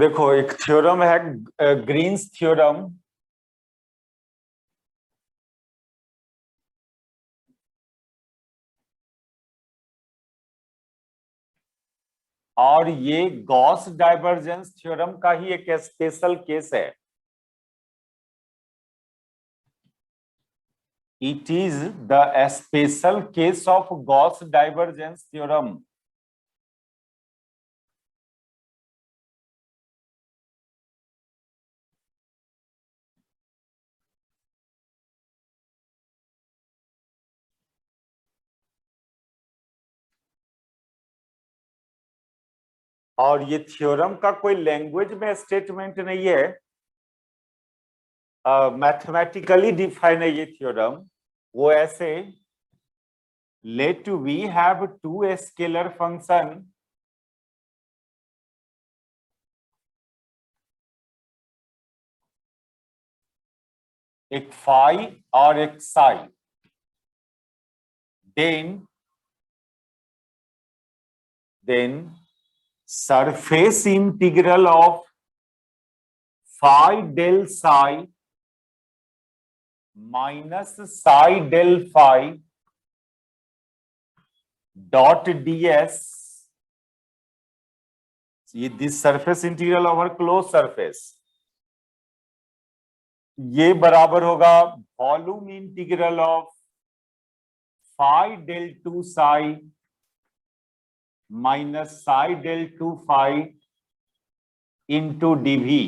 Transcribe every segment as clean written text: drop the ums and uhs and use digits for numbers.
देखो एक थ्योरम है ग्रीन्स थ्योरम। और ये गॉस डाइवर्जेंस थ्योरम का ही एक स्पेशल केस है। It is the special case of Gauss divergence theorem. और ये थ्योरम का कोई लैंग्वेज में स्टेटमेंट नहीं है, मैथमेटिकली डिफाइन है ये थ्योरम। वो ऐसे, let we have two scalar function एक फाई और एक psi, then surface integral of phi del psi minus psi del phi dot DS, ये this surface integral over close surface, ये बराबर होगा volume integral of phi del two psi minus psi del two phi into DV.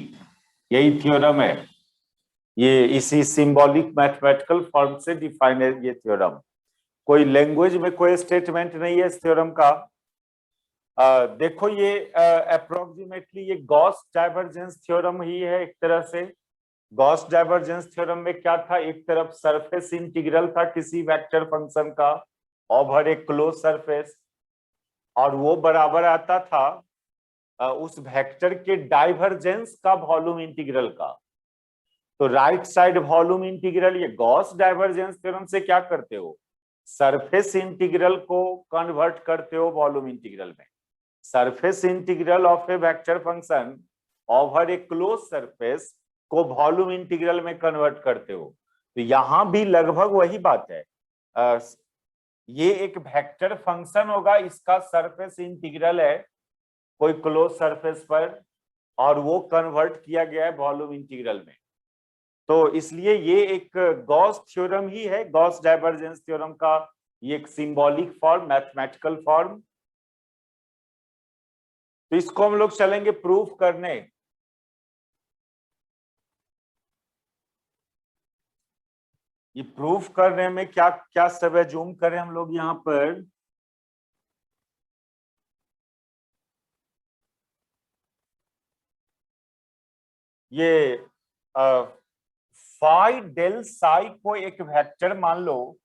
यही theorem है। ये इसी symbolic mathematical form से define है ये थ्योरम। कोई लैंग्वेज में कोई स्टेटमेंट नहीं है इस थ्योरम का। देखो ये अप्रोक्सीमेटली ये गॉस डाइवर्जेंस थ्योरम ही है एक तरह से। गॉस डाइवर्जेंस थ्योरम में क्या था, एक तरफ सरफेस इंटीग्रल था किसी वेक्टर फंक्शन का ओवर ए क्लोज सरफेस, और वो बराबर आता था उस वेक्टर के डाइवर्जेंस का वॉल्यूम इंटीग्रल का। तो राइट साइड वॉल्यूम इंटीग्रल, ये गॉस डाइवर्जेंस थ्योरम से क्या करते हो, सरफेस इंटीग्रल को कन्वर्ट करते हो वॉल्यूम इंटीग्रल में। Surface integral of a vector function over A close surface को वॉल्यूम इंटीग्रल में कन्वर्ट करते हो। तो यहां भी लगभग वही बात है। ये एक वेक्टर फंक्शन होगा, इसका सरफेस इंटीग्रल है कोई क्लोज सरफेस पर, और वो कन्वर्ट किया गया है वॉल्यूम इंटीग्रल में। तो इसलिए ये एक गॉस थ्योरम ही है, गॉस डाइवर्जेंस थ्योरम का ये एक सिंबॉलिक फॉर्म, मैथमेटिकल फॉर्म। तो इसको हम लोग चलेंगे प्रूफ करने। ये प्रूफ करने में क्या क्या सब जूम करें हम लोग यहाँ पर। ये फाई डेल साई को एक वेक्टर मान लो,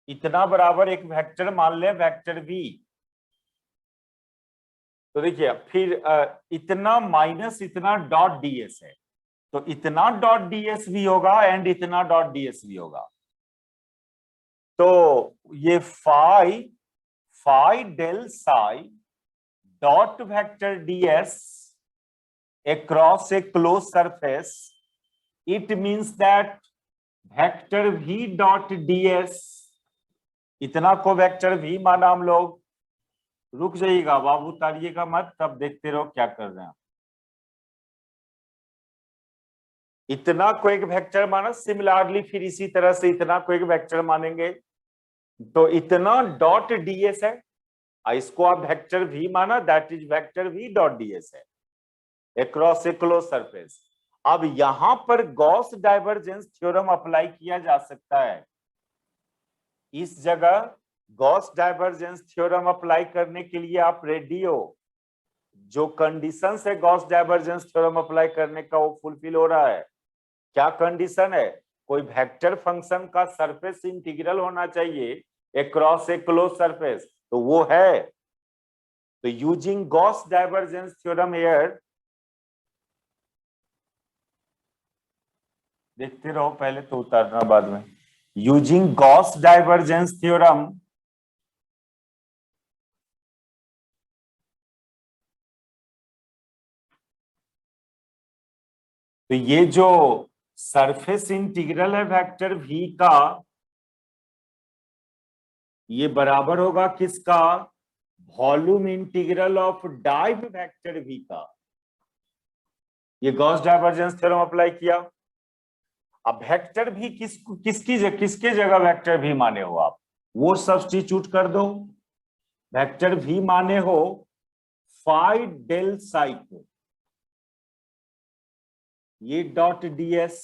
इतना बराबर एक वेक्टर मान ले, वेक्टर वी। तो देखिए फिर इतना माइनस इतना डॉट डीएस है, तो इतना डॉट डीएस भी होगा एंड इतना डॉट डीएस भी होगा। तो ये phi phi del psi dot vector DS across a closed surface, it means that vector v dot ds, इतना को वेक्टर v माना हम लोग। रुक जाइएगा बाबू, उतारिएगा मत, तब देखते रहो क्या कर रहे हैं। इतना को एक वेक्टर माना, सिमिलरली फिर इसी तरह से इतना को एक वेक्टर मानेंगे। तो इतना डॉट डीएस है, इसको आप वेक्टर v माना, that is vector v dot DS है अक्रॉस ए क्लोज सरफेस। अब यहां पर गॉस डाइवर्जेंस थ्योरम अप्लाई किया जा सकता है। इस जगह गॉस डाइवर्जेंस थ्योरम अप्लाई करने के लिए आप रेडी हो। जो कंडीशन है गॉस डाइवर्जेंस थ्योरम अप्लाई करने का वो फुलफिल हो रहा है। क्या कंडीशन है, कोई वेक्टर फंक्शन का सरफेस इंटीग्रल होना चाहिए अक्रॉस ए क्लोज सरफेस, तो वो है। तो using Gauss divergence theorem here, देखते रहो, पहले तो उतारना बाद में। यूजिंग गॉस डाइवर्जेंस थ्योरम, तो ये जो सरफेस इंटीग्रल है वेक्टर v का, ये बराबर होगा किसका? Volume integral of dive vector v का। ये गॉस डाइवर्जेंस थ्योरम अप्लाई किया। अब वेक्टर भी किसके जगह वेक्टर भी माने हो आप, वो सब्स्टिट्यूट कर दो। वेक्टर भी माने हो फाई डेल साई को, ये डॉट ds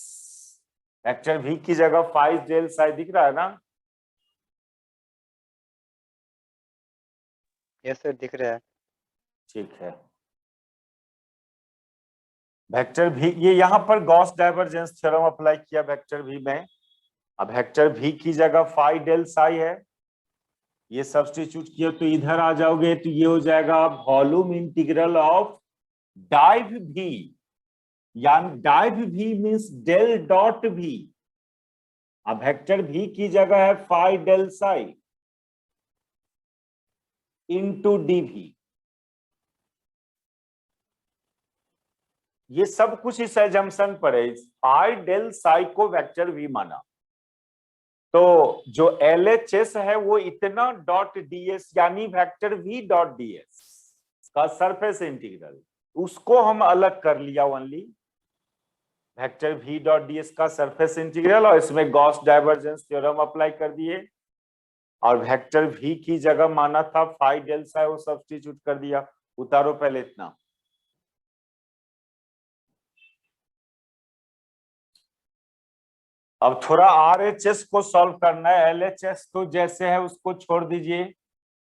वेक्टर भी की जगह फाई डेल साई दिख रहा है ना? यस सर, दिख रहा है। ठीक है। वेक्टर भी, ये यहां पर गॉस डाइवर्जेंस थ्योरम अप्लाई किया वेक्टर भी में। अब वेक्टर भी की जगह फाई डेल साई है, ये सब्स्टिट्यूट किया तो इधर आ जाओगे तो ये हो जाएगा वॉल्यूम इंटीग्रल ऑफ डाइव भी, यानी डाइव भी मींस डेल डॉट भी। अब वेक्टर भी की जगह है phi del psi into DV. ये सब कुछ इस एजम्पशन पर है, फाई डेल साई को वेक्टर भी माना, तो जो LHS है वो इतना डॉट ds यानी वेक्टर v डॉट ds का सरफेस इंटीग्रल, उसको हम अलग कर लिया only vector v dot ds का सरफेस इंटीग्रल, और इसमें गॉस डाइवर्जेंस थ्योरम अप्लाई कर दिए, और वेक्टर v की जगह माना था फाई डेल साई, वो सब्स्टिट्यूट कर दिया। उतारो पहले इतना। अब थोड़ा RHS को सॉल्व करना है। LHS तो जैसे है उसको छोड़ दीजिए।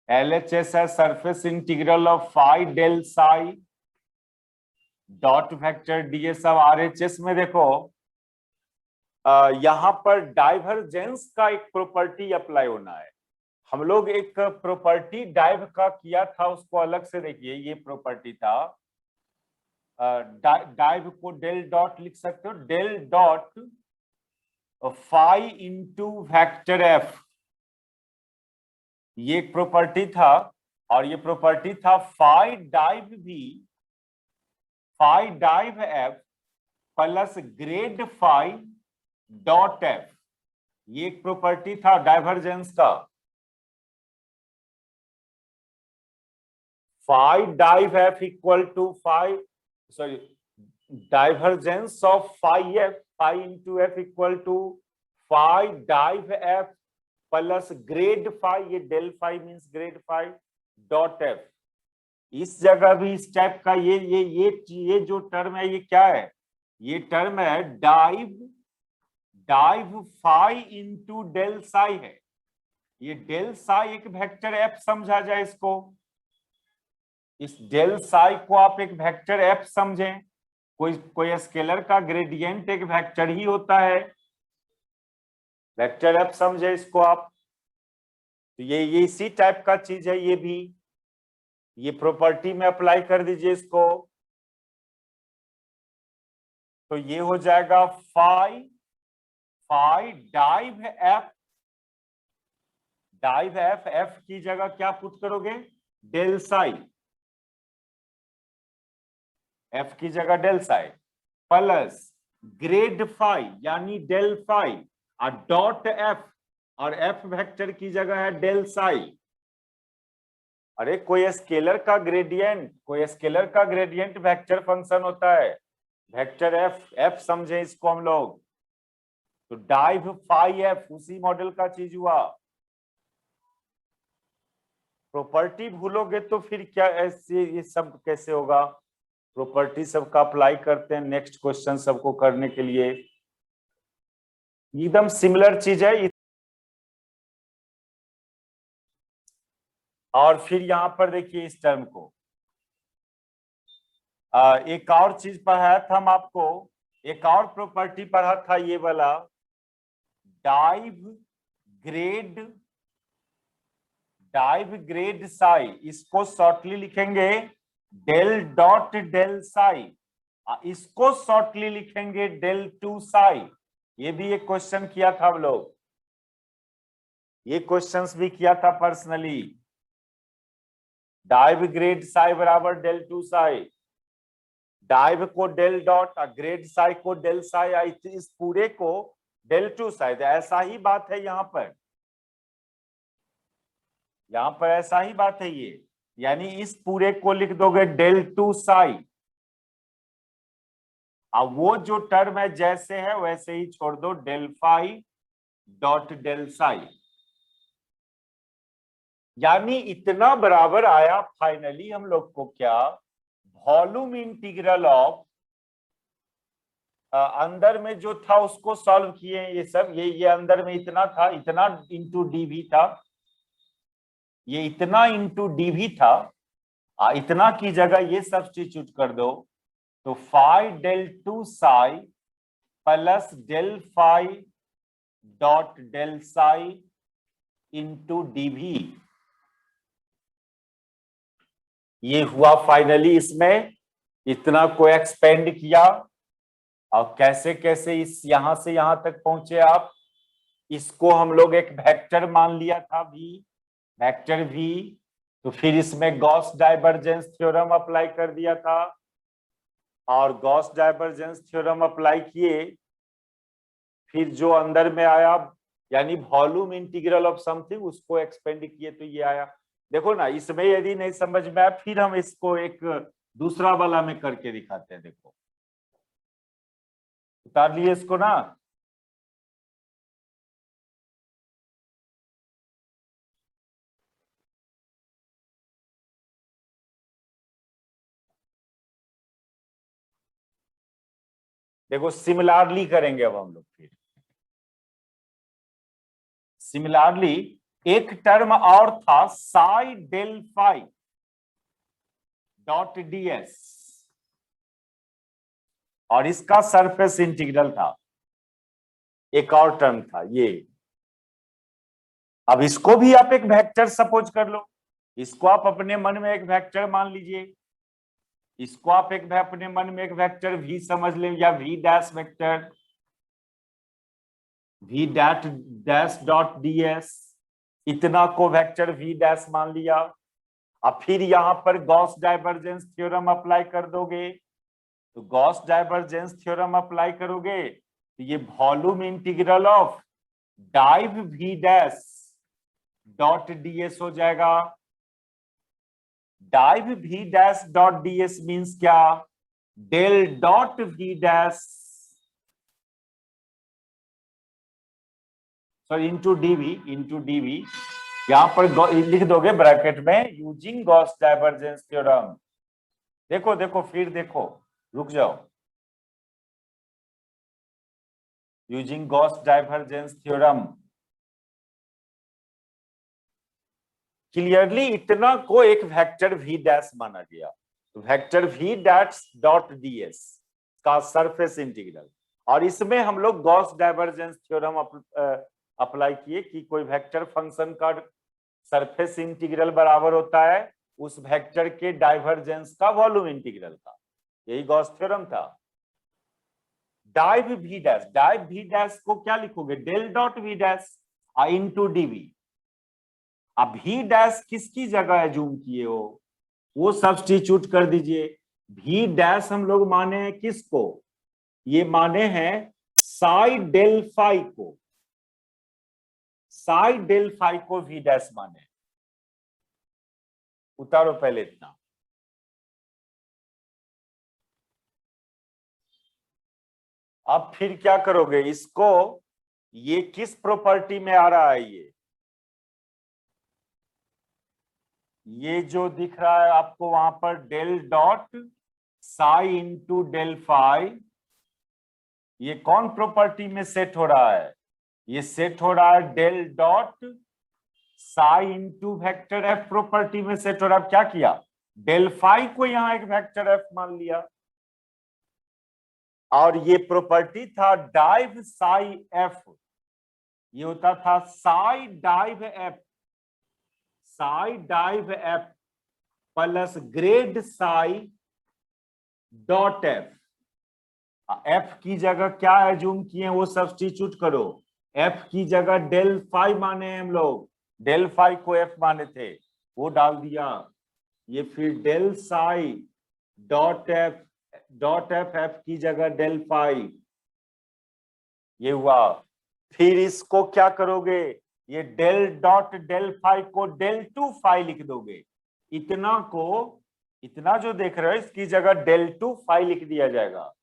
LHS है surface integral of phi del psi dot vector ds। अब RHS में देखो, यहां पर डाइवर्जेंस का एक प्रॉपर्टी अप्लाई होना है। हम लोग एक प्रॉपर्टी डाइव का किया था, उसको अलग से देखिए। ये प्रॉपर्टी था, डाइव को डेल डॉट लिख सकते हो, del dot phi into vector F, ये एक प्रॉपर्टी था। और ये प्रॉपर्टी था फाई डाइव भी, phi div F plus grad phi dot F, ये एक प्रॉपर्टी था डाइवर्जेंस का। Phi div F equal to phi, sorry, divergence of phi F, phi into F equal to phi div F plus grad phi, ये del phi means grad phi dot F. इस जगह भी इस type का ये जो term है, ये क्या है? ये टर्म है div phi into del psi है। ये डेल साई एक वेक्टर एफ समझा जाए इसको, इस डेल साई को आप एक वेक्टर एफ समझें। कोई स्केलर का ग्रेडियंट एक वेक्टर ही होता है, वेक्टर एफ समझे इसको आप। तो ये इसी टाइप का चीज है। ये भी, ये प्रॉपर्टी में अप्लाई कर दीजिए इसको, तो ये हो जाएगा phi div F, div F, F की जगह क्या पुट करोगे? डेल साई, एफ की जगह del psi plus grad phi यानी डेल फाई और डॉट एफ, और एफ वेक्टर की जगह है डेल साई। अरे कोई स्केलर का ग्रेडियंट वेक्टर फंक्शन होता है, वेक्टर एफ समझे इसको हम लोग। तो डाइव फाई एफ उसी मॉडल का चीज हुआ। प्रॉपर्टी भूलोगे तो फिर क्या ऐसे ये सब कैसे होगा? प्रॉपर्टी सबका अप्लाई करते हैं नेक्स्ट क्वेश्चन सबको करने के लिए, एकदम सिमिलर चीज है। और फिर यहां पर देखिए इस टर्म को, एक और चीज पढ़ाया था हम आपको, एक और प्रॉपर्टी पढ़ा था, ये वाला डाइव ग्रेड साई, इसको शॉर्टली लिखेंगे डेल डॉट डेल साई, इसको शॉर्टली लिखेंगे डेल टू साई। ये भी एक क्वेश्चन किया था हम लोग, ये क्वेश्चंस भी किया था पर्सनली। डाइव ग्रेड साई बराबर डेल टू साई, डाइव को डेल डॉट, ग्रेड साई को डेल साई, इस पूरे को डेल टू साई। ऐसा ही बात है यहाँ पर, ऐसा ही बात है ये, यानी इस पूरे को लिख दोगे डेल टू साई। अब वो जो टर्म है जैसे है वैसे ही छोड़ दो, del phi dot del psi. यानी इतना बराबर आया फाइनली हम लोग को क्या, वॉल्यूम इंटीग्रल ऑफ, अंदर में जो था उसको सॉल्व किए ये सब, ये अंदर में इतना था, इतना इंटू डी भी था, ये इतना इंटू डी भी था, इतना की जगह ये सब्स्टिट्यूट कर दो, तो phi del two psi plus del phi dot del psi into DV, ये हुआ फाइनली। इसमें इतना को एक्सपेंड किया, और कैसे कैसे इस यहां से यहां तक पहुंचे आप, इसको हम लोग एक वेक्टर मान लिया था भी, वेक्टर भी, तो फिर इसमें गॉस डाइवर्जेंस थ्योरम अप्लाई कर दिया था, और गॉस डाइवर्जेंस थ्योरम अप्लाई किए, फिर जो अंदर में आया यानी वॉल्यूम इंटीग्रल ऑफ समथिंग, उसको एक्सपेंड किए तो ये आया। देखो ना, इसमें यदि नहीं समझ में आया फिर हम इसको एक दूसरा वाला में करके दिखाते हैं। देखो उतार लिए इसको ना, देखो सिमिलरली करेंगे अब हम लोग। फिर सिमिलरली एक टर्म और था psi del phi dot DS, और इसका सरफेस इंटीग्रल था, एक और टर्म था ये। अब इसको भी आप एक वेक्टर सपोज कर लो, इसको आप अपने मन में एक वेक्टर मान लीजिए, इसको आप एक अपने मन में एक वेक्टर भी समझ लें, या V dash vector, V that dash dot DS, इतना को वेक्टर वी डैश मान लिया। अब फिर यहां पर गॉस डाइवर्जेंस थ्योरम अप्लाई कर दोगे, तो गॉस डाइवर्जेंस थ्योरम अप्लाई करोगे तो ये volume integral of div V dash dot DS हो जाएगा। Div V dash dot DS means क्या, del dot V dash, sorry into DV, यहां पर लिख दोगे ब्रैकेट में यूजिंग गॉस डाइवर्जेंस थ्योरम। देखो देखो फिर देखो, रुक जाओ, using Gauss divergence theorem, clearly इतना को एक वेक्टर वी डैश माना गया, तो vector V dash dot DS का सरफेस इंटीग्रल, और इसमें हम लोग गॉस डाइवर्जेंस थ्योरम अप्लाई किए कि कोई वेक्टर फंक्शन का सरफेस इंटीग्रल बराबर होता है उस वेक्टर के डाइवर्जेंस का वॉल्यूम इंटीग्रल का, यही गॉस थ्योरम था। डाइव वी डैश को क्या लिखोगे, del dot V dash into DV. अब वी डैश किसकी जगह एज्यूम किए हो, वो सब्स्टिट्यूट कर दीजिए। वी डैश हम लोग माने हैं किसको, ये माने हैं साई डेल फाई को, साई डेल फाई को वी डैश माने। उतारो पहले इतना, अब फिर क्या करोगे इसको, ये किस प्रॉपर्टी में आ रहा है, ये जो दिख रहा है आपको वहां पर del dot psi into del phi, ये कौन प्रॉपर्टी में सेट हो रहा है, ये सेट हो रहा है del dot psi into vector F property में सेट हो रहा है। क्या किया, डेल फाई को यहां एक वेक्टर एफ मान लिया, और ये प्रॉपर्टी था डाइव साई एफ, ये होता था Sai dive F, Sai dive F plus grade Sai dot F. F की जगह क्या एज्यूम किए वो सब्स्टिट्यूट करो, एफ की जगह डेल फाई माने हम लोग, डेल फाई को एफ माने थे वो डाल दिया, ये फिर del psi dot F dot F, F की जगह डेल फाई, ये हुआ। फिर इसको क्या करोगे, ये डेल डॉट डेल फाई को डेल टू फाई लिख दोगे। इतना को, इतना जो देख रहे हो इसकी जगह डेल टू फाई लिख दिया जाएगा।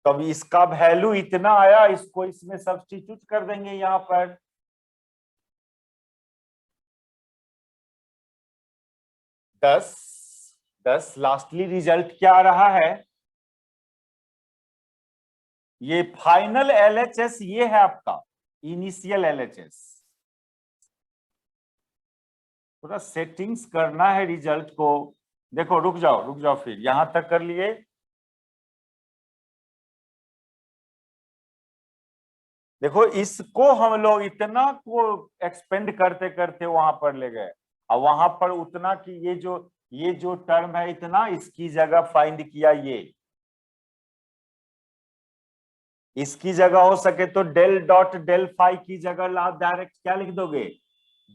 तो अब इसका वैल्यू इतना आया, इसको इसमें सब्स्टिट्यूट कर देंगे यहां पर। दस, 10 लास्टली रिजल्ट क्या आ रहा है, ये फाइनल एलएचएस ये है आपका, इनिशियल एलएचएस। पूरा सेटिंग्स करना है रिजल्ट को। देखो रुक जाओ, फिर यहां तक कर लिए। देखो इसको हम लोग इतना को एक्सपेंड करते करते वहां पर ले गए, और वहां पर उतना कि ये जो टर्म है इतना, इसकी जगह फाइंड किया ये, इसकी जगह हो सके तो डेल डॉट डेल फाई की जगह आप डायरेक्ट क्या लिख दोगे,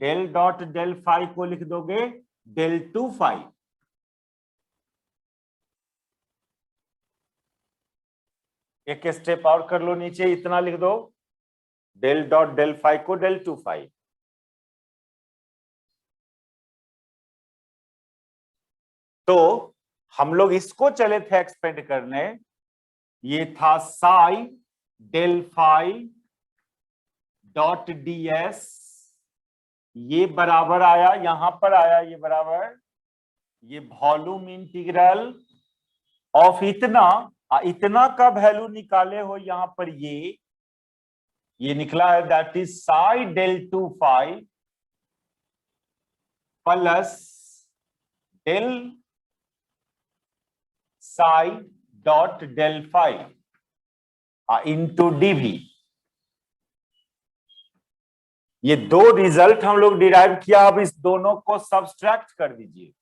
डेल डॉट डेल फाई को लिख दोगे डेल टू फाई। एक स्टेप और कर लो नीचे, इतना लिख दो डेल डॉट डेल फाई को डेल टू फाई। तो हम लोग इसको चले थे एक्सपेंड करने, ये था psi del phi dot DS, ये बराबर आया, यहां पर आया ये बराबर, ये वॉल्यूम इंटीग्रल ऑफ इतना, इतना का वैल्यू निकाले हो यहां पर, ये निकला है, that is psi del two phi plus del psi dot del phi into DV. ये दो रिजल्ट हम लोग डिराइव किया, अब इस दोनों को सब्सट्रैक्ट कर दीजिए।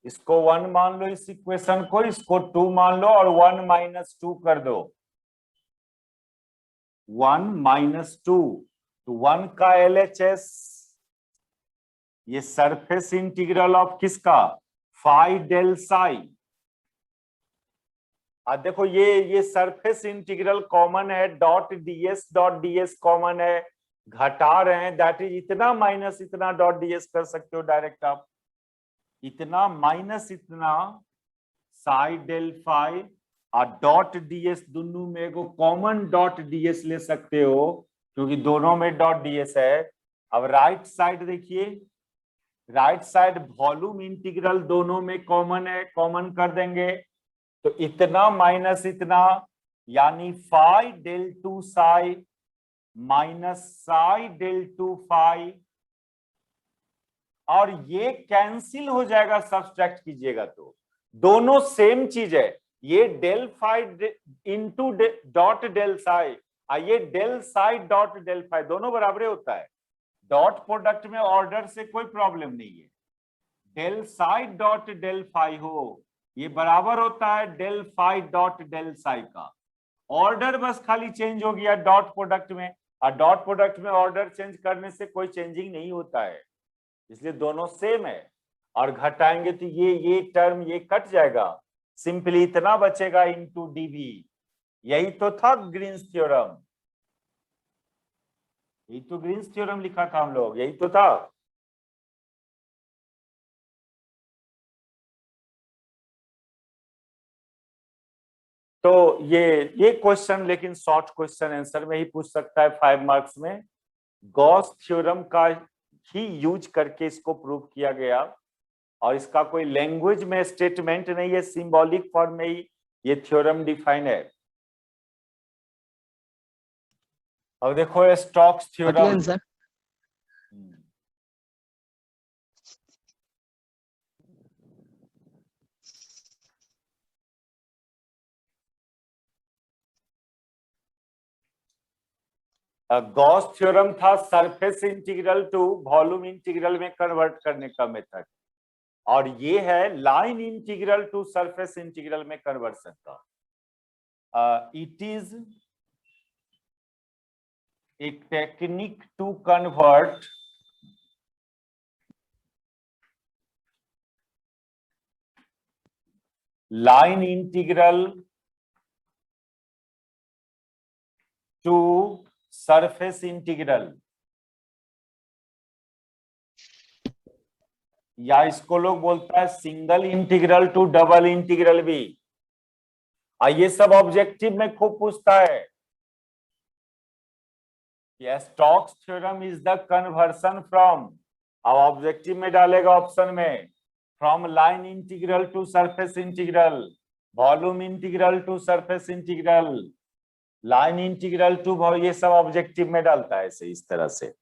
इसको 1 मान लो, इस इक्वेशन को, इसको 2 मान लो, और 1 माइनस 2 कर दो, 1 माइनस 2, तो 1 का एलएचएस, ये सरफेस इंटीग्रल ऑफ किसका, फाई डेल साई। देखो ये सरफेस इंटीग्रल कॉमन है, डॉट डीएस कॉमन है, घटा रहे हैं, दैट इज इतना माइनस इतना डॉट डीएस कर सकते हो डायरेक्ट आप, इतना माइनस इतना साई डेल फाई और डॉट डीएस, दोनों में एगो कॉमन डॉट डीएस ले सकते हो क्योंकि दोनों में डॉट डीएस है। अब राइट साइड देखिए, राइट साइड वॉल्यूम इंटीग्रल दोनों में कॉमन है, कॉमन कर देंगे तो इतना माइनस इतना, यानी phi del two psi minus psi del two phi, और ये कैंसिल हो जाएगा सब्सट्रैक्ट कीजिएगा तो दोनों सेम चीज है, ये del phi into dot del psi, ये del psi dot del phi दोनों बराबर होता है। डॉट प्रोडक्ट में ऑर्डर से कोई प्रॉब्लम नहीं है, del psi dot del phi हो ये बराबर होता है del phi dot del psi का। ऑर्डर बस खाली चेंज हो गया डॉट प्रोडक्ट में, और डॉट प्रोडक्ट में ऑर्डर चेंज करने से कोई चेंजिंग नहीं होता है, इसलिए दोनों सेम है। और घटाएंगे तो ये टर्म ये कट जाएगा, सिंपली इतना बचेगा इनटू डीवी। यही तो था ग्रीन्स थ्योरम, यही तो ग्रीन्स थ्योरम लिखा था हम लोग, यही तो था। तो ये क्वेश्चन लेकिन शॉर्ट क्वेश्चन आंसर में ही पूछ सकता है 5 मार्क्स में। गॉस थ्योरम का ही यूज करके इसको प्रूव किया गया, और इसका कोई लैंग्वेज में स्टेटमेंट नहीं है, सिंबॉलिक फॉर्म में ही ये थ्योरम डिफाइन है। अब देखो Stokes theorem, sir Gauss theorem था surface integral to volume integral में कन्वर्ट करने का मेथड, और ये है line integral to surface integral में कन्वर्सन का। It is a technique to convert line integral to surface integral, या इसको लोग बोलता है single integral to double integral भी। ये सब ऑब्जेक्टिव में खूब पूछता है। Stokes theorem is the conversion from, अब ऑब्जेक्टिव में डालेगा ऑप्शन में, from line integral to surface integral, volume integral to surface integral, line integral to, ये सब ऑब्जेक्टिव में डालता है ऐसे इस तरह से।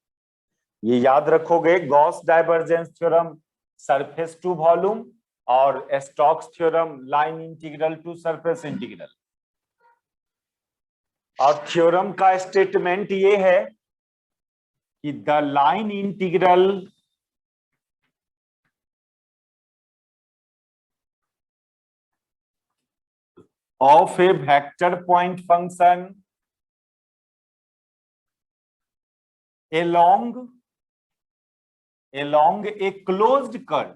ये याद रखोगे, Gauss divergence theorem surface to volume और Stokes theorem line integral to surface integral. और थ्योरम का स्टेटमेंट ये है कि the line integral of a vector point function along a closed curve,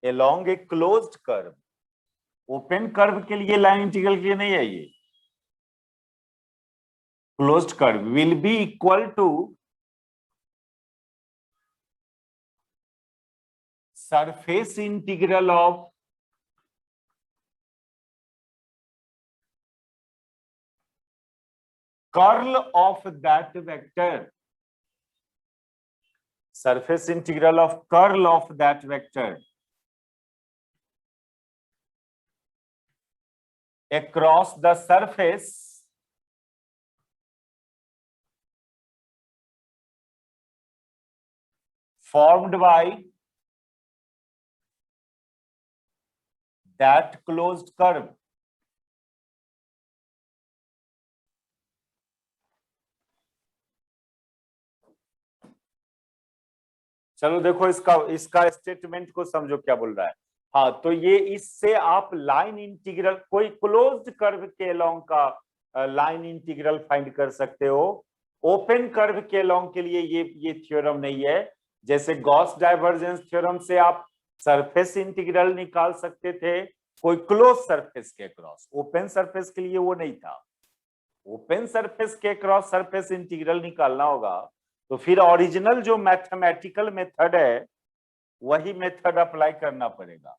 along a closed curve, open curve के लिए line integral के लिए नहीं है ये, closed curve will be equal to surface integral of curl of that vector, surface integral of curl of that vector across the surface formed by that closed curve। चलो देखो इसका स्टेटमेंट को समझो क्या बोल रहा है। हाँ, तो ये इससे आप लाइन इंटीग्रल, कोई क्लोज्ड कर्व के अलोंग का लाइन इंटीग्रल फाइंड कर सकते हो। ओपन कर्व के अलोंग के लिए ये थ्योरम नहीं है। जैसे गॉस डाइवर्जेंस थ्योरम से आप सरफेस इंटीग्रल निकाल सकते थे कोई क्लोज सरफेस के क्रॉस, ओपन सरफेस के लिए वो नहीं था। ओपन सरफेस के क्रॉस सरफेस इंटीग्रल निकालना होगा तो फिर ओरिजिनल जो मैथमेटिकल मेथड है वही मेथड अप्लाई करना पड़ेगा।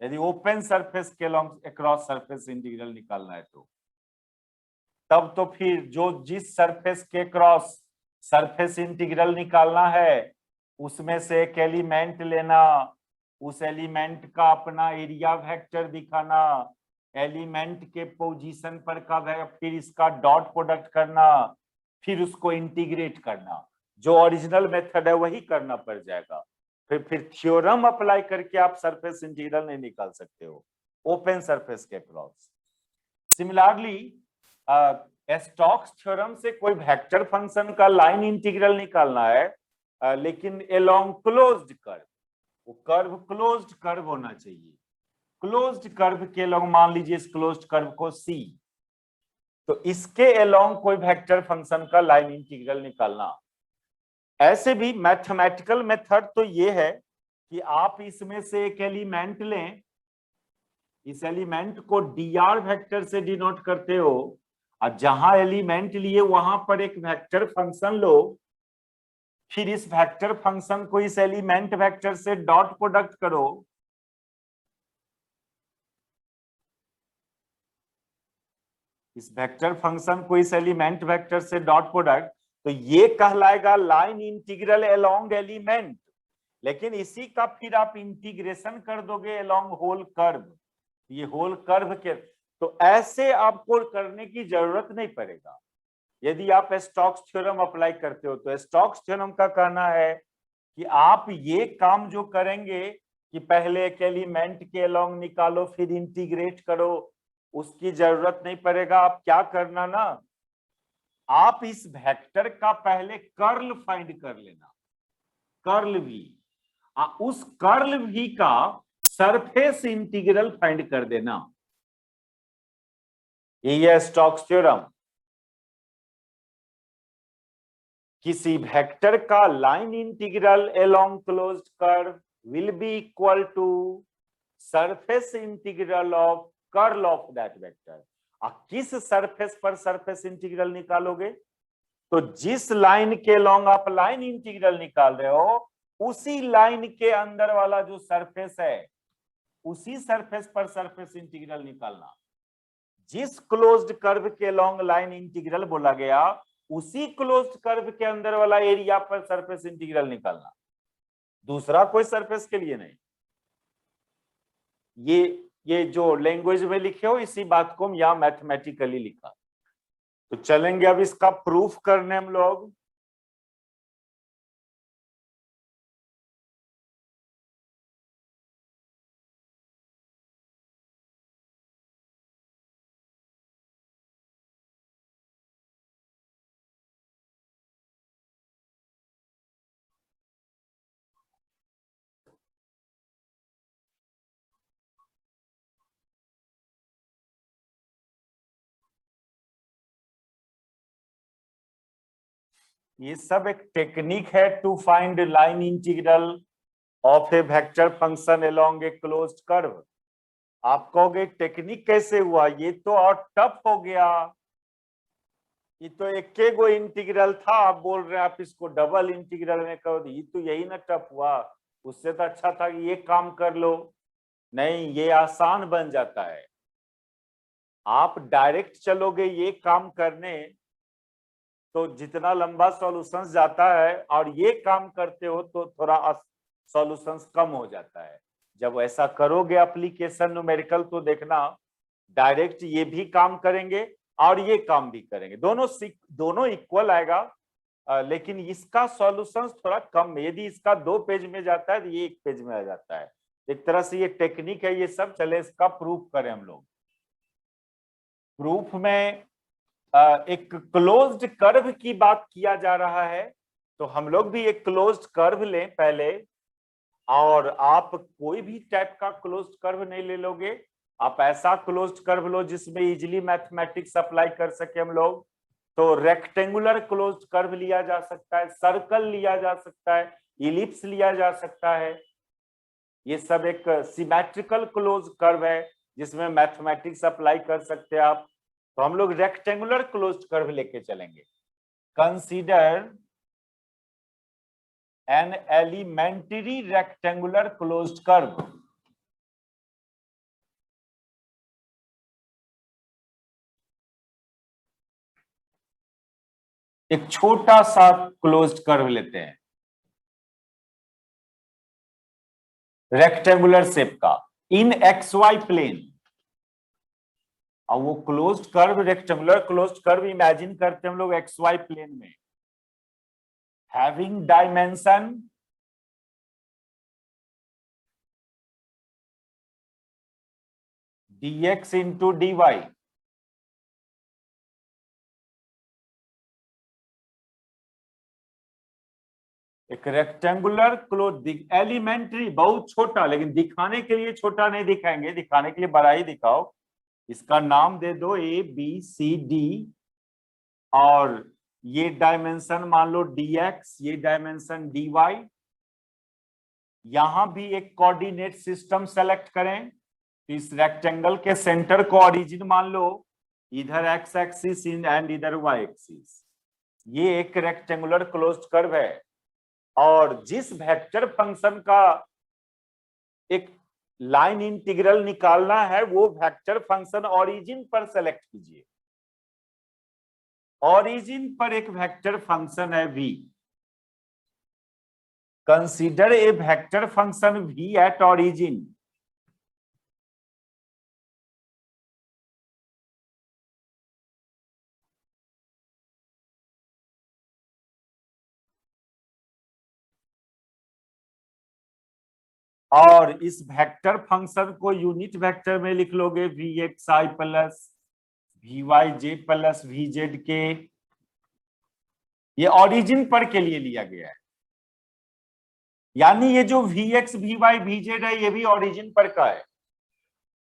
यदि ओपन सरफेस के लॉन्ग अक्रॉस सरफेस इंटीग्रल निकालना है तो तब तो फिर जो जिस सरफेस के क्रॉस सरफेस इंटीग्रल निकालना है उसमें से एक एलिमेंट लेना, उस एलिमेंट का अपना एरिया वेक्टर दिखाना, एलिमेंट के पोजीशन पर का, फिर इसका डॉट प्रोडक्ट करना, फिर उसको इंटीग्रेट करना। जो ओरिजिनल मेथड है वही करना पड़ जाएगा। फिर थ्योरम अप्लाई करके आप सरफेस इंटीग्रल नहीं निकाल सकते हो ओपन सरफेस के क्रॉस। सिमिलरली स्टोक्स थ्योरम से कोई वेक्टर फंक्शन का लाइन इंटीग्रल निकालना है लेकिन अलोंग क्लोज्ड कर्व, वो कर्व क्लोज्ड कर्व होना चाहिए। क्लोज्ड कर्व के अलोंग मान लीजिए इस क्लोज्ड कर्व को सी, तो इसके अलोंग कोई वेक्टर फंक्शन का लाइन इंटीग्रल निकालना। ऐसे भी मैथमेटिकल मेथड तो ये है कि आप इसमें से एक एलिमेंट लें, इस एलिमेंट को dr वेक्टर से डिनोट करते हो और जहां एलिमेंट लिए वहां पर एक वेक्टर फंक्शन लो, फिर इस वेक्टर फंक्शन को इस एलिमेंट वेक्टर से डॉट प्रोडक्ट करो, इस वेक्टर फंक्शन को इस एलिमेंट वेक्टर से डॉट प्रोडक्ट, तो ये कहलाएगा लाइन इंटीग्रल अलोंग एलिमेंट। लेकिन इसी का फिर आप इंटीग्रेशन कर दोगे अलोंग होल कर्व, ये होल कर्व के, तो ऐसे आपको करने की जरूरत नहीं पड़ेगा यदि आप स्टोक्स थ्योरम अप्लाई करते हो। तो स्टोक्स थ्योरम का कहना है कि आप ये काम जो करेंगे कि पहले एक एलिमेंट के अलोंग निकालो फिर इंटीग्रेट करो, उसकी जरूरत नहीं पड़ेगा। आप क्या करना ना, आप इस वेक्टर का पहले कर्ल फाइंड कर लेना, कर्ल भी, उस कर्ल भी का सरफेस इंटीग्रल फाइंड कर देना। ये है स्टोक्स थ्योरम। किसी वेक्टर का line integral along closed curve will be equal to surface integral of curl of that vector. किस सरफेस पर सरफेस इंटीग्रल निकालोगे? तो जिस लाइन के लॉन्ग आप लाइन इंटीग्रल निकाल रहे हो, उसी लाइन के अंदर वाला जो सरफेस है, उसी सरफेस पर सरफेस इंटीग्रल निकालना। जिस क्लोज्ड कर्व के लॉन्ग लाइन इंटीग्रल बोला गया, उसी क्लोज्ड कर्व के अंदर वाला एरिया पर सरफेस इंटीग्रल निकालना, दूसरा कोई सरफेस के लिए नहीं। ये जो लैंग्वेज में लिखे हो, इसी बात को हम यहां मैथमेटिकली लिखा। तो चलेंगे अब इसका प्रूफ करने हम लोग। ये सब एक टेक्निक है to find line integral of a vector function along a closed curve. आप कहोगे टेक्निक कैसे हुआ? ये तो और टफ हो गया, ये तो एक गो इंटीग्रल था, आप बोल रहे हैं आप इसको डबल इंटीग्रल में करो। ये तो यही ना टफ हुआ, उससे तो अच्छा था कि ये काम कर लो। नहीं, ये आसान बन जाता है। आप डायरेक्ट चलोगे ये काम करने तो जितना लंबा सॉल्यूशंस जाता है, और ये काम करते हो तो थोड़ा सॉल्यूशंस कम हो जाता है। जब ऐसा करोगे एप्लीकेशन न्यूमेरिकल, तो देखना डायरेक्ट ये भी काम करेंगे और ये काम भी करेंगे, दोनों इक्वल आएगा। लेकिन इसका सॉल्यूशंस थोड़ा कम है। यदि इसका 2 पेज में जाता है तो ये 1 पेज में आ जाता है। एक तरह से ये टेक्निक है ये सब। चले इसका प्रूफ करें हम लोग। प्रूफ में एक क्लोज्ड कर्व की बात किया जा रहा है, तो हम लोग भी एक क्लोज्ड कर्व लें पहले। और आप कोई भी टाइप का क्लोज्ड कर्व नहीं ले लोगे, आप ऐसा क्लोज्ड कर्व लो जिसमें इजीली मैथमेटिक्स अप्लाई कर सके हम लोग। तो रेक्टेंगुलर क्लोज्ड कर्व लिया जा सकता है, सर्कल लिया जा सकता है, इलिप्स लिया जा सकता है। ये सब एक सिमेट्रिकल क्लोज्ड कर्व है जिसमें मैथमेटिक्स अप्लाई कर सकते हैं आप। तो हम लोग रेक्टेंगुलर क्लोज्ड कर्व लेके चलेंगे। Consider an elementary rectangular closed curve. एक छोटा सा क्लोज्ड कर्व लेते हैं रेक्टेंगुलर शेप का, इन XY प्लेन। और वो closed curve, rectangular closed curve imagine करते हैं हम लोग XY प्लेन में, having dimension dx into dy। एक रेक्टेंगुलर क्लोज एलिमेंट्री, बहुत छोटा, लेकिन दिखाने के लिए छोटा नहीं दिखाएंगे, दिखाने के लिए बड़ा ही दिखाओ। इसका नाम दे दो ABCD, और ये डायमेंशन मान लो dx, ये डायमेंशन dy। यहां भी एक कोऑर्डिनेट सिस्टम सेलेक्ट करें। इस रेक्टेंगल के सेंटर को ओरिजिन मान लो, इधर x एक्सिस एंड इधर y एक्सिस। ये एक रेक्टेंगुलर क्लोज्ड कर्व है। और जिस वेक्टर फंक्शन का एक लाइन इंटीग्रल निकालना है, वो वेक्टर फंक्शन ओरिजिन पर सेलेक्ट कीजिए। ओरिजिन पर एक वेक्टर फंक्शन है v। Consider a vector function v at origin. और इस वेक्टर फंक्शन को यूनिट वेक्टर में लिख लोगे, vxi plus vyj plus vz के। ये ओरिजिन पर के लिए लिया गया है, यानी ये जो Vx Vy Vz है ये भी ओरिजिन पर का है,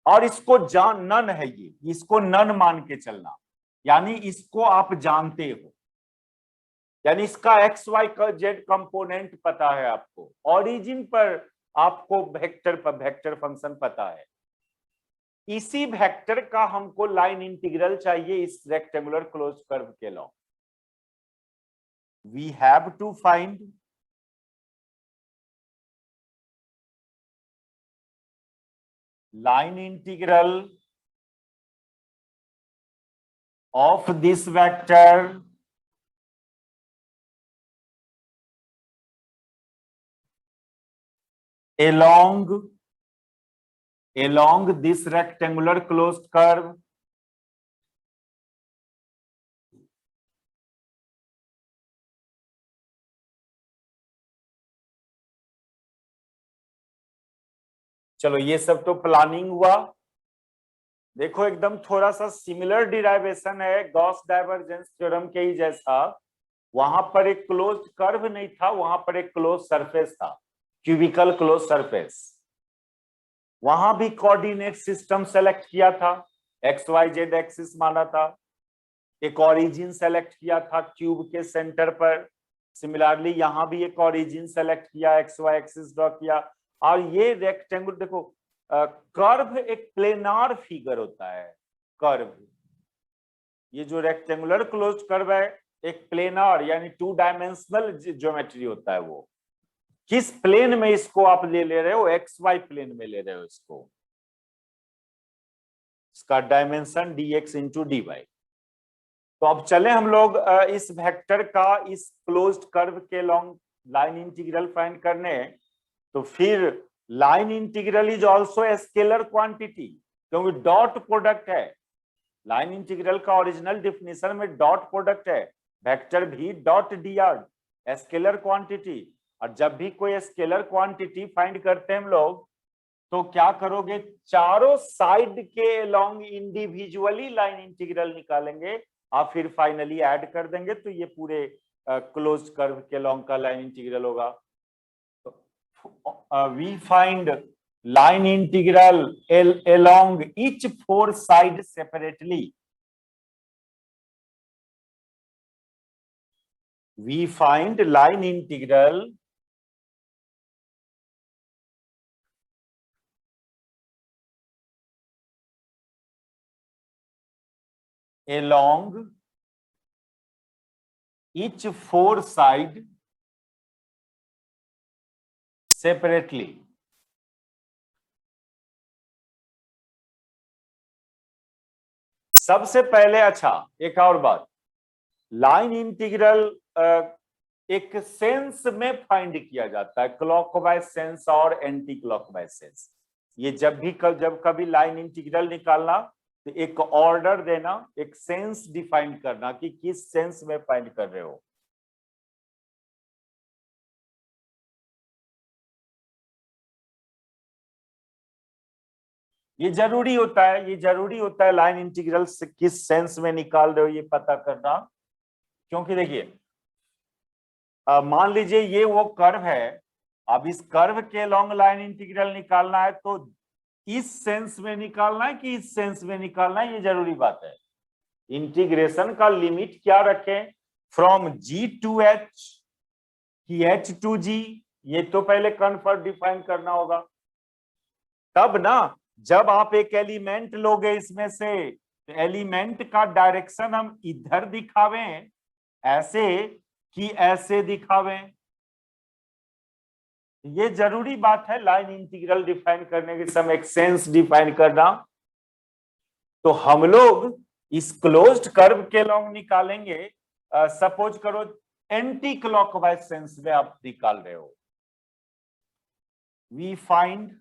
और इसको नन है, ये इसको नन मान के चलना, यानी इसको आप जानते हो, यानी इसका एक्स वाई का जेड कंपोनेंट पता है आपको, ओरिजिन पर आपको वेक्टर फंक्शन पता है। इसी वेक्टर का हमको लाइन इंटीग्रल चाहिए इस रेक्टेंगुलर क्लोज कर्व के लॉ। We have to find line integral of this vector along this rectangular closed curve चलो ये सब तो प्लानिंग हुआ। देखो एकदम थोड़ा सा सिमिलर डिराइवेशन है गॉस डाइवर्जेंस थ्योरम के ही जैसा। वहां पर एक क्लोज्ड कर्व नहीं था, वहां पर एक क्लोज सरफेस था, क्यूबिकल क्लोज सरफेस। वहां भी कोऑर्डिनेट सिस्टम सेलेक्ट किया था, एक्स वाई जेड एक्सिस माना था, एक ओरिजिन सेलेक्ट किया था क्यूब के सेंटर पर। सिमिलरली यहां भी एक ओरिजिन सेलेक्ट किया, एक्स वाई एक्सिस ड्रॉ किया, और ये रेक्टेंगल देखो कर्व एक प्लेनार फिगर होता है। कर्व, ये जो रेक्टेंगुलर क्लोज्ड कर्व है एक प्लेनार यानी 2 डायमेंशनल ज्योमेट्री होता है। वो किस प्लेन में इसको आप ले रहे हो, एक्स वाई प्लेन में ले रहे हो इसको, इसका डायमेंशन dx इंटू dy। तो अब चले हम लोग इस वेक्टर का इस क्लोज्ड कर्व के लॉन्ग लाइन इंटीग्रल फाइंड करने। तो फिर line integral is also a scalar quantity, क्योंकि डॉट प्रोडक्ट है। लाइन इंटीग्रल का ओरिजिनल डिफिनेशन में डॉट प्रोडक्ट है, वेक्टर भी डॉट dr स्केलर क्वांटिटी। और जब भी कोई स्केलर क्वांटिटी फाइंड करते हैं हम लोग तो क्या करोगे, चारों साइड के अलोंग इंडिविजुअली लाइन इंटीग्रल निकालेंगे और फिर फाइनली ऐड कर देंगे, तो ये पूरे क्लोज्ड कर्व के अलोंग का लाइन इंटीग्रल होगा। we find line integral along each 4 sides separately. We find line integral along each 4 side separately. सबसे पहले अच्छा एक और बात, लाइन इंटीग्रल एक सेंस में फाइंड किया जाता है, क्लॉकवाइज सेंस और एंटी क्लॉकवाइज सेंस। ये जब कभी लाइन इंटीग्रल निकालना तो एक ऑर्डर देना, एक सेंस डिफाइन करना कि किस सेंस में फाइंड कर रहे हो। ये जरूरी होता है, ये जरूरी होता है लाइन इंटीग्रल से किस सेंस में निकाल रहे हो ये पता करना। क्योंकि देखिए मान लीजिए ये वो कर्व है, अब इस कर्व के लॉन्ग लाइन इंटीग्रल निकालना है तो इस सेंस में निकालना है कि इस सेंस में निकालना है, ये जरूरी बात है। इंटीग्रेशन का लिमिट क्या रखें, फ्रॉम जी टू एच की एच टू जी, ये तो पहले कन्फर्म डिफाइन करना होगा। तब ना जब आप एक एलिमेंट लोगे इसमें से, एलिमेंट का डायरेक्शन हम इधर दिखावें ऐसे कि ऐसे दिखावें, ये जरूरी बात है लाइन इंटीग्रल डिफाइन करने के समय एक सेंस डिफाइन करना। तो हम लोग इस क्लोज्ड कर्व के लॉन्ग निकालेंगे, सपोज करो एंटी क्लॉकवाइज सेंस में आप निकाल रहे हो। We find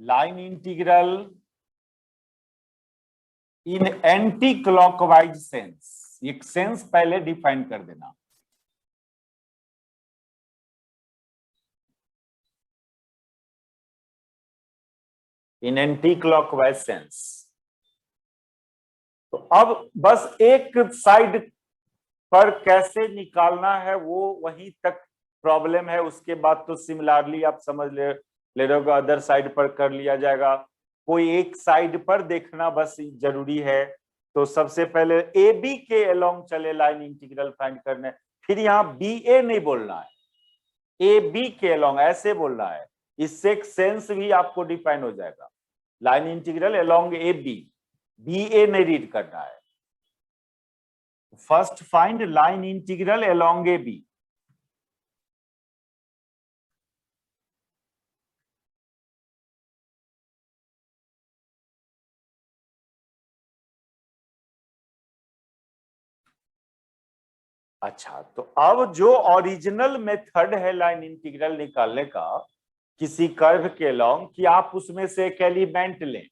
line integral in anti clockwise sense, एक सेंस पहले डिफाइन कर देना। इन एंटी क्लॉकवाइज सेंस तो अब बस एक साइड पर कैसे निकालना है वो वहीं तक प्रॉब्लम है, उसके बाद तो सिमिलरली आप समझ ले रहे हो, अदर साइड पर कर लिया जाएगा। कोई एक साइड पर देखना बस जरूरी है। तो सबसे पहले ए बी के अलोंग चले लाइन इंटीग्रल फाइंड करने, फिर यहाँ बी ए नहीं बोलना है, ए बी के अलोंग ऐसे बोलना है। इससे एक सेंस भी आपको डिफाइन हो जाएगा। Line integral along A B A नहीं रीड करना है। First find line integral along A B. अच्छा, तो अब जो ओरिजिनल मेथड है लाइन इंटीग्रल निकालने का किसी कर्व के लॉन्ग, कि आप उसमें से एक एलिमेंट लें।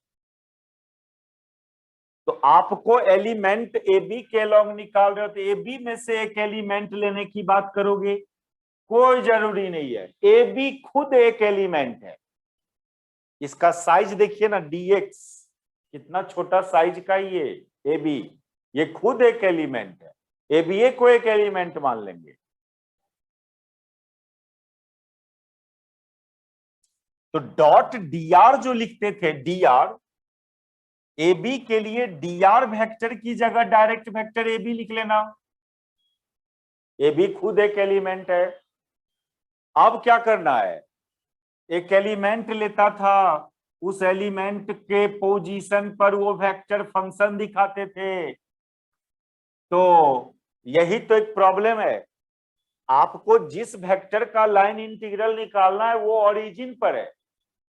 तो आपको एलिमेंट ए बी के लॉन्ग निकाल रहे हो तो ए बी में से एक एलिमेंट लेने की बात करोगे, कोई जरूरी नहीं है। ए बी खुद एक एलिमेंट है। इसका साइज देखिए ना, dx कितना छोटा साइज का ये ए बी, ये खुद एक एलिमेंट है। ए बी ए को एक एलिमेंट मान लेंगे। तो डॉट dr जो लिखते थे, dr ए बी के लिए dr वेक्टर की जगह डायरेक्ट वेक्टर ए बी लिख लेना। ए बी खुद एक एलिमेंट है। अब क्या करना है, एक एलिमेंट लेता था, उस एलिमेंट के पोजीशन पर वो वेक्टर फंक्शन दिखाते थे। तो यही तो एक प्रॉब्लम है। आपको जिस वेक्टर का लाइन इंटीग्रल निकालना है वो ओरिजिन पर है,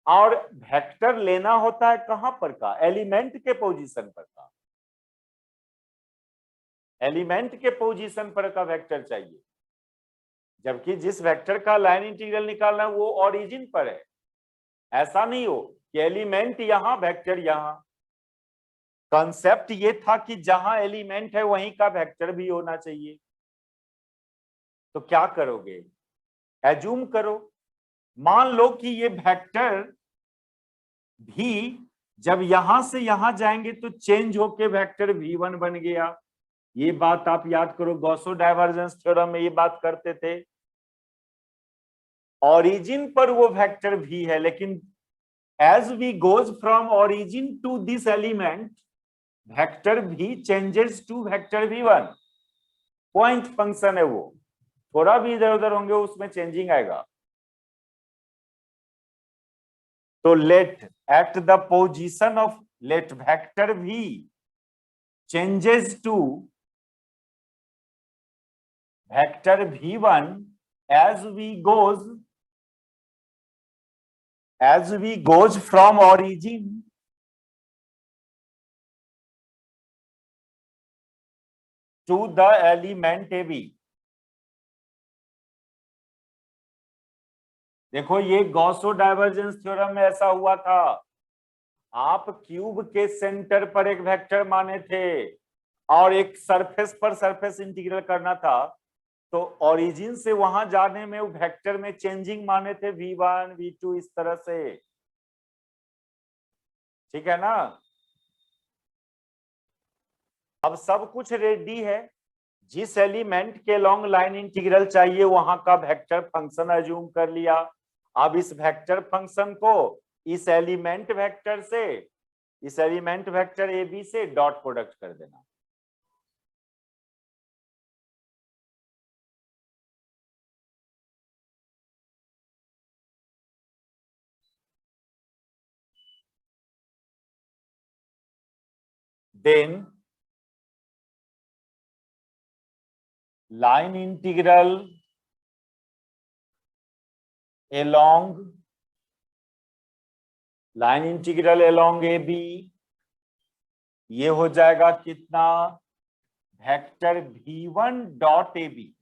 और वेक्टर लेना होता है कहां पर का, एलिमेंट के पोजीशन पर का। एलिमेंट के पोजीशन पर का वेक्टर चाहिए, जबकि जिस वेक्टर का लाइन इंटीग्रल निकालना है वो ओरिजिन पर है। ऐसा नहीं हो कि एलिमेंट यहां वेक्टर यहां। कॉन्सेप्ट ये था कि जहां एलिमेंट है वहीं का वेक्टर भी होना चाहिए। तो क्या करोगे, एज्यूम करो, मान लो कि ये वेक्टर भी जब यहां से यहां जाएंगे तो चेंज होके वेक्टर v1 बन गया। ये बात आप याद करो, गॉसो डाइवर्जेंस थ्योरम में ये बात करते थे। ओरिजिन पर वो वेक्टर v है, लेकिन as we goes from origin to this element, vector v changes to vector v1। Point function है वो, थोड़ा भी इधर उधर होंगे उसमें चेंजिंग आएगा। तो let at the position of let vector v changes to vector v1 as we goes from origin to the element ab। देखो ये गॉसो डाइवर्जेंस थ्योरम में ऐसा हुआ था। आप क्यूब के सेंटर पर एक वेक्टर माने थे और एक सरफेस पर सरफेस इंटीग्रल करना था, तो ओरिजिन से वहां जाने में वो वेक्टर में चेंजिंग माने थे v1 v2 इस तरह से। ठीक है ना। अब सब कुछ रेडी है, जिस एलिमेंट के लॉन्ग लाइन इंटीग्रल चाहिए वहां का वेक्टर फंक्शन अज्यूम कर लिया। अब इस वेक्टर फंक्शन को इस एलिमेंट वेक्टर ए बी से डॉट प्रोडक्ट कर देना। Then line integral along A B, ये हो जाएगा कितना, vector v1 dot A B.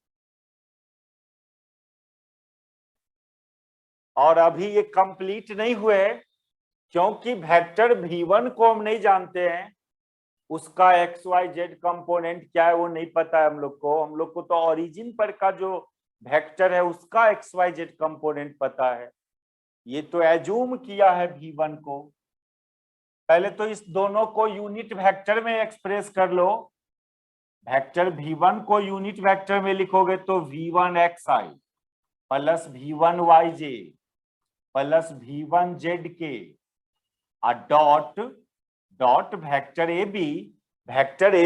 और अभी ये कंप्लीट नहीं हुए क्योंकि वेक्टर v1 को हम नहीं जानते हैं, उसका एक्स वाई जेड कंपोनेंट क्या है वो नहीं पता है हम लोग को तो ओरिजिन पर का जो वेक्टर है उसका एक्स वाई जेड कंपोनेंट पता है। ये तो एज्यूम किया है v1 को। पहले तो इस दोनों को यूनिट वेक्टर में एक्सप्रेस कर लो। वेक्टर v1 को यूनिट वेक्टर में लिखोगे तो v1xi plus v1yj plus v1zk dot dot vector A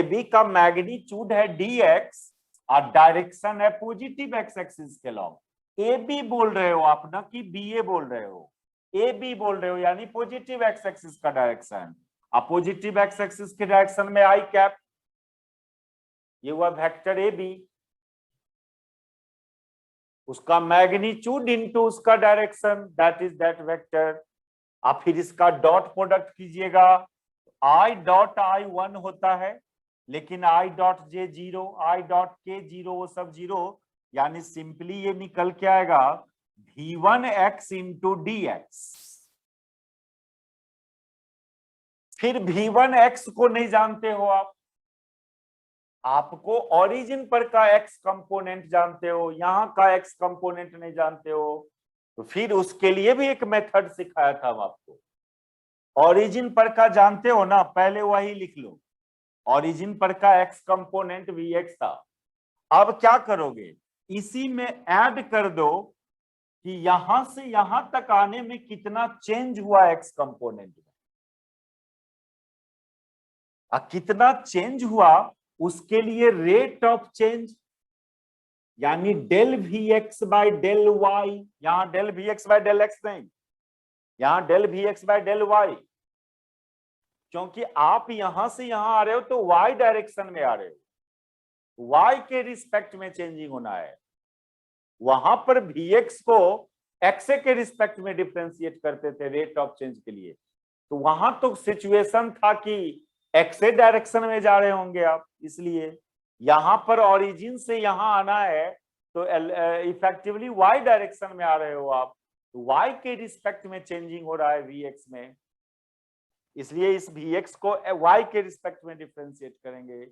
B का मैग्नीट्यूड है dx और डायरेक्शन है पॉजिटिव एक्स एक्सिस के लॉन्ग। ए बी बोल रहे हो आप ना कि बी ए बोल रहे हो? ए बी बोल रहे हो यानी पॉजिटिव एक्स एक्सिस का डायरेक्शन। अब पॉजिटिव एक्स एक्सिस के डायरेक्शन में आई कैप, ये हुआ वेक्टर ए बी, उसका मैग्नीट्यूड इनटू उसका direction that is that vector. आप फिर इसका डॉट प्रोडक्ट कीजिएगा, आई डॉट आई 1 होता है लेकिन I dot J 0, I dot के 0, वो सब 0, यानी सिंपली ये निकल के आएगा v1x इंटू डी एक्स। फिर v1x को नहीं जानते हो आप, आपको ओरिजिन पर का x कंपोनेंट जानते हो, यहां का x कंपोनेंट नहीं जानते हो, तो फिर उसके लिए भी एक मेथड सिखाया था हम आपको। ओरिजिन पर का जानते हो ना, पहले वही लिख लो, ओरिजिन पर का x कंपोनेंट vx था। अब क्या करोगे, इसी में ऐड कर दो कि यहां से यहां तक आने में कितना चेंज हुआ x कंपोनेंट में, कितना चेंज हुआ उसके लिए रेट ऑफ चेंज यानी del V X by del Y, यहां del V X by del X नहीं, यहां del V X by del Y, क्योंकि आप यहां से यहां आ रहे हो तो वाई डायरेक्शन में आ रहे हो, वाई के रिस्पेक्ट में चेंजिंग होना है। वहां पर वी एक्स को एक्स के रिस्पेक्ट में डिफ्रेंशिएट करते थे रेट ऑफ चेंज के लिए, तो वहां तो सिचुएशन था कि एक्स डायरेक्शन में जा रहे होंगे आप, इसलिए यहां पर ओरिजिन से यहां आना है तो इफेक्टिवली वाई डायरेक्शन में आ रहे हो आप, तो वाई के रिस्पेक्ट में चेंजिंग हो रहा है वी एक्स में, इसलिए इस वी एक्स को वाई के रिस्पेक्ट में डिफ्रेंशिएट करेंगे।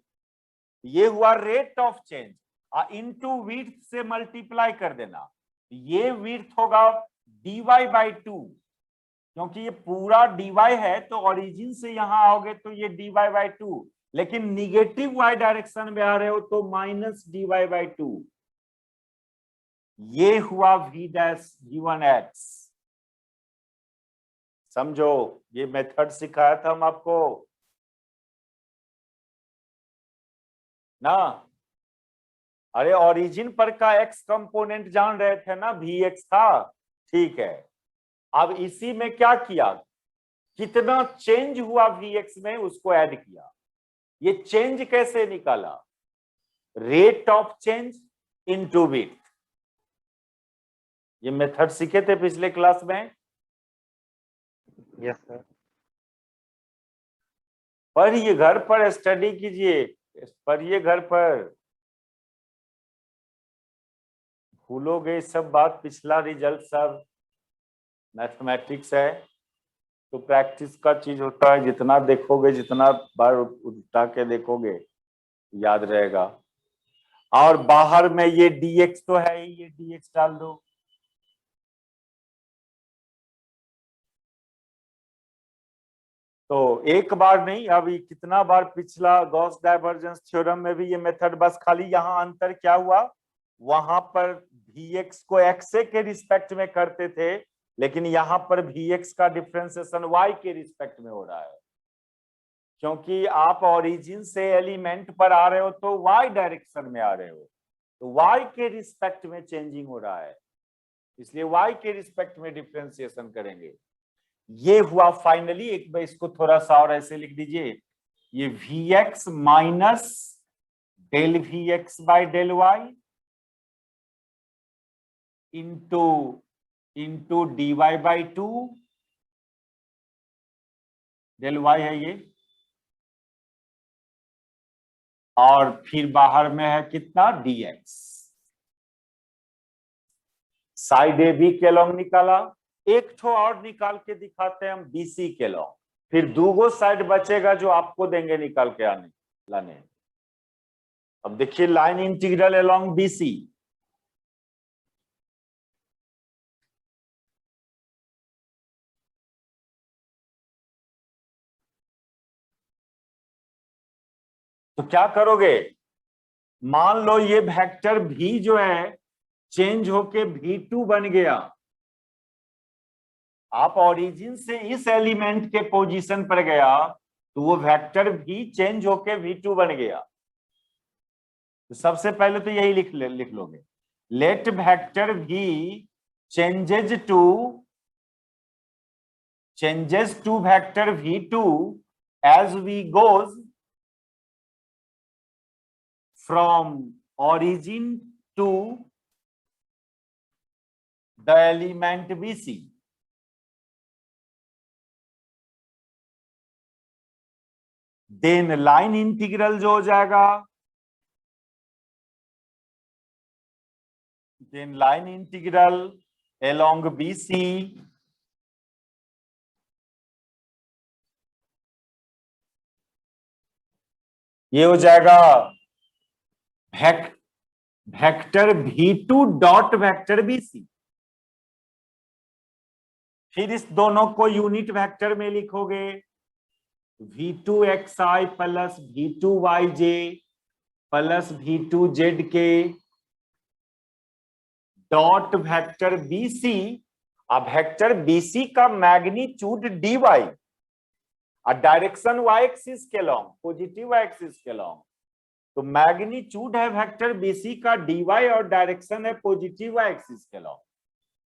ये हुआ rate of change, into width से मल्टीप्लाई कर देना, ये विड्थ होगा dy बाई 2, क्योंकि ये पूरा dy है तो ओरिजिन से यहां आओगे तो ये dy बाई 2, लेकिन निगेटिव y डायरेक्शन में आ रहे हो तो माइनस dy बाई 2, ये हुआ v डैश v1x। समझो, ये मेथड सिखाया था हम आपको ना। अरे ओरिजिन पर का x कंपोनेंट जान रहे थे ना, vx था, ठीक है। अब इसी में क्या किया, कितना चेंज हुआ vx में उसको ऐड किया। ये चेंज कैसे निकाला, rate of change into width, ये मेथड सीखे थे पिछले क्लास में। Yes sir. पढ़िए, घर पर स्टडी कीजिए, पढ़िए घर पर, भूलोगे सब बात, पिछला रिजल्ट सब मैथमेटिक्स है तो प्रैक्टिस का चीज होता है, जितना देखोगे जितना बार उल्टा के देखोगे याद रहेगा। और बाहर में ये dx तो है ही, ये dx डाल दो, तो एक बार नहीं, अभी कितना बार पिछला गॉस डाइवर्जेंस थ्योरम में भी ये मेथड, बस खाली यहाँ अंतर क्या हुआ, वहां पर vx को x के रिस्पेक्ट में करते थे लेकिन यहाँ पर vx का डिफरेंशिएशन y के रिस्पेक्ट में हो रहा है, क्योंकि आप ओरिजिन से एलिमेंट पर आ रहे हो तो y डायरेक्शन में आ रहे हो, तो y के रिस्पेक्ट में चेंजिंग हो रहा है, इसलिए y के रिस्पेक्ट में डिफरेंशिएशन करेंगे। ये हुआ फाइनली, एक बार इसको थोड़ा सा और ऐसे लिख दीजिए, ये vx minus del vx by del y into dy by 2 del y है ये, और फिर बाहर में है कितना dx, साइड ए बी के लॉन्ग निकाला, एक ठो और निकाल के दिखाते हैं हम बीसी के लॉन्ग, फिर दूगो साइड बचेगा जो आपको देंगे निकाल के आने लाने। अब देखिए लाइन इंटीग्रल अलोंग बीसी, तो क्या करोगे, मान लो ये वेक्टर भी जो है चेंज होके V2 बन गया, आप ओरिजिन से इस एलिमेंट के पोजीशन पर गया तो वो वेक्टर भी चेंज होके V2 बन गया। तो सबसे पहले तो यही लिख लोगे, लेट वेक्टर भी changes to vector V2 as V goes from origin to the element BC। Then line integral जो हो जाएगा, then line integral along BC ये हो जाएगा vector V2 dot vector BC। फिर इस दोनों को यूनिट वेक्टर में लिखोगे, V2xi plus V2yj plus V2zk dot vector BC। अब वेक्टर BC का मैग्नीट्यूड dy और डायरेक्शन y एक्सिस के लॉन्ग, पॉजिटिव y एक्सिस के लॉन्ग, तो मैग्नीट्यूड है वेक्टर BC का dy और डायरेक्शन है पॉजिटिव y एक्सिस के long,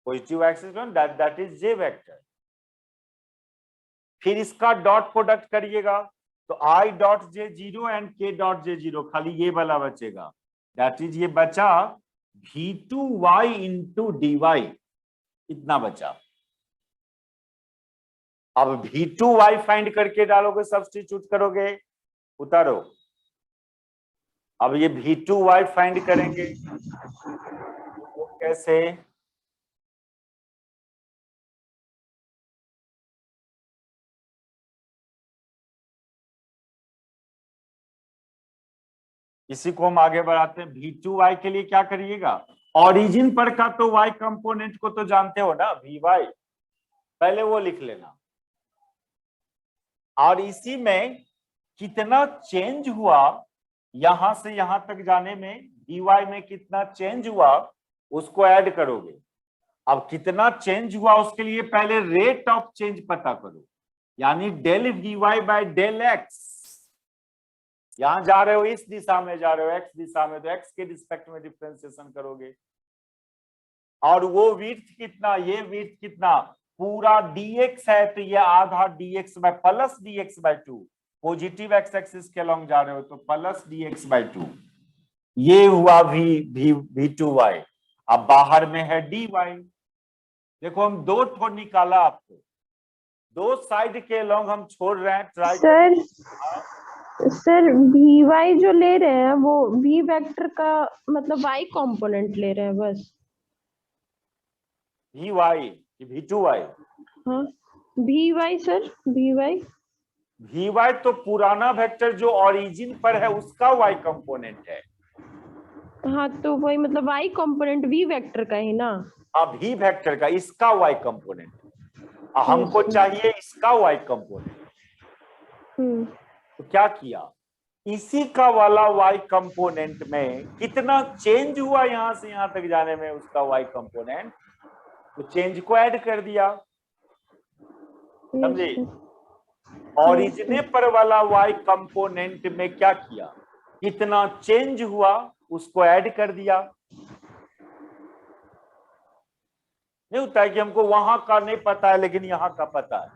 positive y axis long, that is j vector. फिर इसका डॉट प्रोडक्ट करिएगा तो i dot j 0 and k dot j 0, खाली ये वाला बचेगा, दैट इज ये बचा V2y इंटू dy, इतना बचा। अब V2y फाइंड करके डालोगे, सब्स्टिट्यूट करोगे, उतारो। अब ये V2y फाइंड करेंगे, वो कैसे, इसी को हम आगे बढ़ाते हैं। V2y के लिए क्या करिएगा, ओरिजिन पर का तो y कंपोनेंट को तो जानते हो ना, Vy, पहले वो लिख लेना, और इसी में कितना चेंज हुआ यहां से यहां तक जाने में, Vy में कितना चेंज हुआ उसको ऐड करोगे। अब कितना चेंज हुआ उसके लिए पहले रेट ऑफ चेंज पता करो, यानी del Vy by del X. यहां जा रहे हो इस दिशा में, जा रहे हो एक्स दिशा में, तो एक्स के रिस्पेक्ट में डिफरेंशिएशन करोगे। और वो विड्थ कितना, ये विड्थ कितना, पूरा dx है तो ये आधा dx by plus dx by 2, positive X axis के अलॉन्ग जा रहे हो तो प्लस dx बाय 2, ये हुआ V2y। अब बाहर में है dy, देखो हम दो ठो निकाला, आपको दो साइड के अलॉन्ग हम छोड़ रहे हैं, ट्राई सर Vy जो ले रहे हैं वो V वेक्टर का मतलब y कंपोनेंट ले रहे हैं बस, Vy V2y, हाँ Vy सर, Vy तो पुराना वेक्टर जो ओरिजिन पर है उसका y कंपोनेंट है। हाँ तो वही मतलब y कंपोनेंट V वेक्टर का है ना, हाँ V वेक्टर का, इसका y कंपोनेंट, हमको चाहिए इसका y कंपोनेंट। तो क्या किया, इसी का वाला y कंपोनेंट में कितना चेंज हुआ यहां से यहां तक जाने में उसका y कंपोनेंट, तो चेंज को ऐड कर दिया, समझे। ओरिजिन पर वाला y कंपोनेंट में क्या किया, कितना चेंज हुआ उसको ऐड कर दिया। नहीं होता है कि हमको वहां का नहीं पता है लेकिन यहाँ का पता है,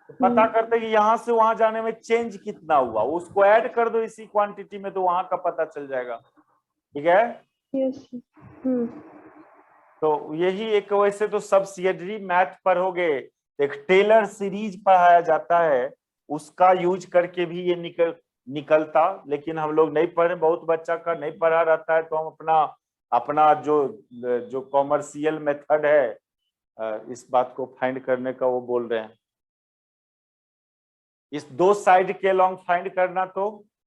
तो पता करते कि यहां से वहां जाने में चेंज कितना हुआ, उसको ऐड कर दो इसी क्वांटिटी में तो वहां का पता चल जाएगा, ठीक है। तो यही एक, वैसे तो सब्सिडियरी मैथ पढ़ोगे, एक टेलर सीरीज पढ़ाया जाता है, उसका यूज करके भी ये निकलता, लेकिन हम लोग नहीं पढ़े, बहुत बच्चा का नहीं पढ़ा रहता है, तो हम अपना जो कॉमर्शियल मेथड है इस बात को फाइंड करने का वो बोल रहे हैं। इस दो साइड के लॉन्ग फाइंड करना, तो